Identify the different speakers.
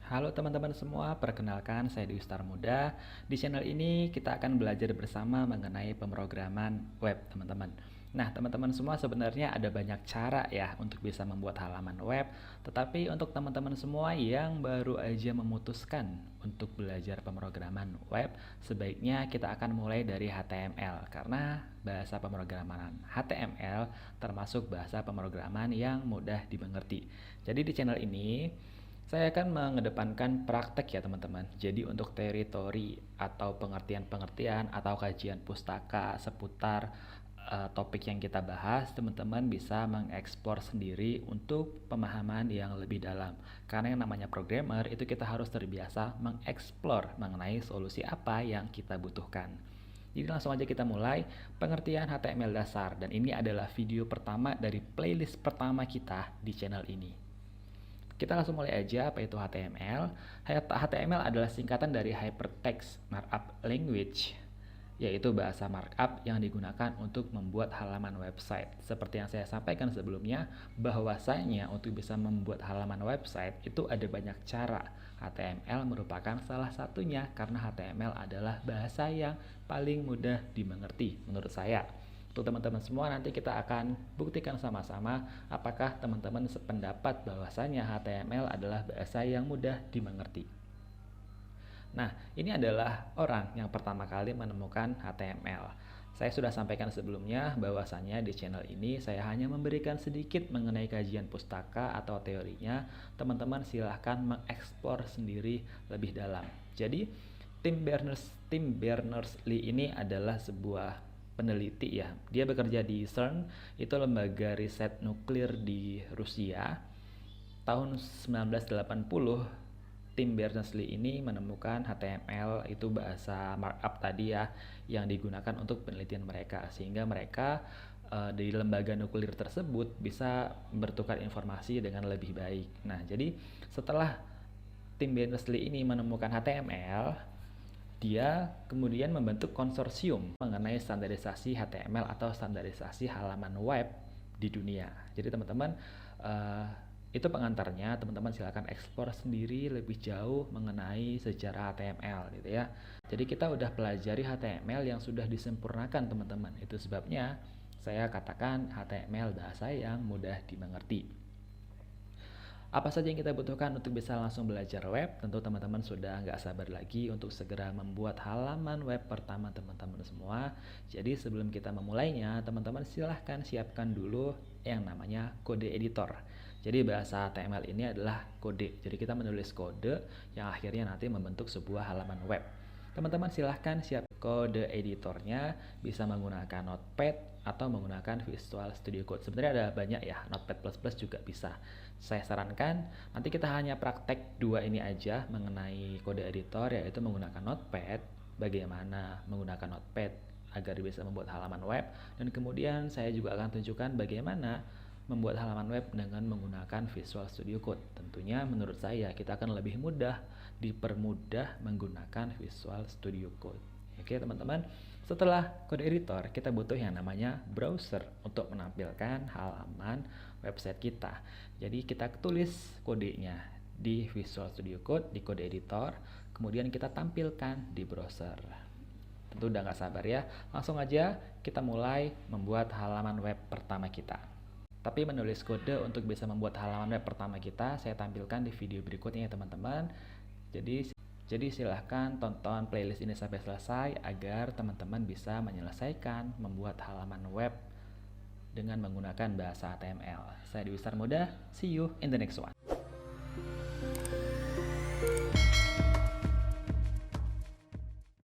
Speaker 1: Halo teman-teman semua, perkenalkan saya Dwi Star Muda. Di channel ini kita akan belajar bersama mengenai pemrograman web, teman-teman. Nah, teman-teman semua sebenarnya ada banyak cara ya untuk bisa membuat halaman web. Tetapi untuk teman-teman semua yang baru aja memutuskan untuk belajar pemrograman web, sebaiknya kita akan mulai dari HTML karena bahasa pemrograman HTML termasuk bahasa pemrograman yang mudah dimengerti. Jadi di channel ini saya akan mengedepankan praktek ya teman-teman. Jadi untuk teori atau pengertian-pengertian atau kajian pustaka seputar topik yang kita bahas, teman-teman bisa mengeksplor sendiri untuk pemahaman yang lebih dalam. Karena yang namanya programmer itu kita harus terbiasa mengeksplor mengenai solusi apa yang kita butuhkan. Jadi langsung aja kita mulai pengertian HTML dasar, dan ini adalah video pertama dari playlist pertama kita di channel ini. Kita langsung mulai aja, apa itu HTML. HTML adalah singkatan dari Hypertext Markup Language, yaitu bahasa markup yang digunakan untuk membuat halaman website. Seperti yang saya sampaikan sebelumnya, bahwasanya untuk bisa membuat halaman website itu ada banyak cara. HTML merupakan salah satunya karena HTML adalah bahasa yang paling mudah dimengerti menurut saya. Untuk teman-teman semua, nanti kita akan buktikan sama-sama apakah teman-teman sependapat bahwasanya HTML adalah bahasa yang mudah dimengerti. Nah, ini adalah orang yang pertama kali menemukan HTML. Saya sudah sampaikan sebelumnya bahwasanya di channel ini saya hanya memberikan sedikit mengenai kajian pustaka atau teorinya. Teman-teman silahkan mengeksplor sendiri lebih dalam. Jadi, Tim Berners-Lee ini adalah sebuah peneliti ya. Dia bekerja di CERN, itu lembaga riset nuklir di Rusia. Tahun 1980, tim Berners-Lee ini menemukan HTML, itu bahasa markup tadi ya, yang digunakan untuk penelitian mereka, sehingga mereka di lembaga nuklir tersebut bisa bertukar informasi dengan lebih baik. Nah, jadi setelah tim Berners-Lee ini menemukan HTML, dia kemudian membentuk konsorsium mengenai standarisasi HTML atau standarisasi halaman web di dunia. Jadi teman-teman, itu pengantarnya. Teman-teman silakan eksplor sendiri lebih jauh mengenai sejarah HTML gitu ya. Jadi kita udah pelajari HTML yang sudah disempurnakan teman-teman. Itu sebabnya saya katakan HTML bahasa yang mudah dimengerti. Apa saja yang kita butuhkan untuk bisa langsung belajar web? Tentu teman-teman sudah nggak sabar lagi untuk segera membuat halaman web pertama teman-teman semua. Jadi sebelum kita memulainya, teman-teman silahkan siapkan dulu yang namanya kode editor. Jadi bahasa HTML ini adalah kode. Jadi kita menulis kode yang akhirnya nanti membentuk sebuah halaman web. Teman-teman silahkan siap kode editornya, bisa menggunakan Notepad atau menggunakan Visual Studio Code. Sebenarnya ada banyak ya, Notepad++ juga bisa. Saya sarankan nanti kita hanya praktek dua ini aja mengenai kode editor, yaitu menggunakan Notepad, bagaimana menggunakan Notepad agar bisa membuat halaman web, dan kemudian saya juga akan tunjukkan bagaimana membuat halaman web dengan menggunakan Visual Studio Code. Tentunya menurut saya kita akan lebih mudah dipermudah menggunakan Visual Studio Code. Oke teman-teman, setelah kode editor kita butuh yang namanya browser untuk menampilkan halaman website kita. Jadi kita tulis kodenya di Visual Studio Code, di kode editor, kemudian kita tampilkan di browser. Tentu udah gak sabar ya, langsung aja kita mulai membuat halaman web pertama kita. Tapi menulis kode untuk bisa membuat halaman web pertama kita saya tampilkan di video berikutnya ya teman-teman. Jadi silahkan tonton playlist ini sampai selesai agar teman-teman bisa menyelesaikan membuat halaman web dengan menggunakan bahasa HTML. Saya Dwi Star Muda, see you in the next one.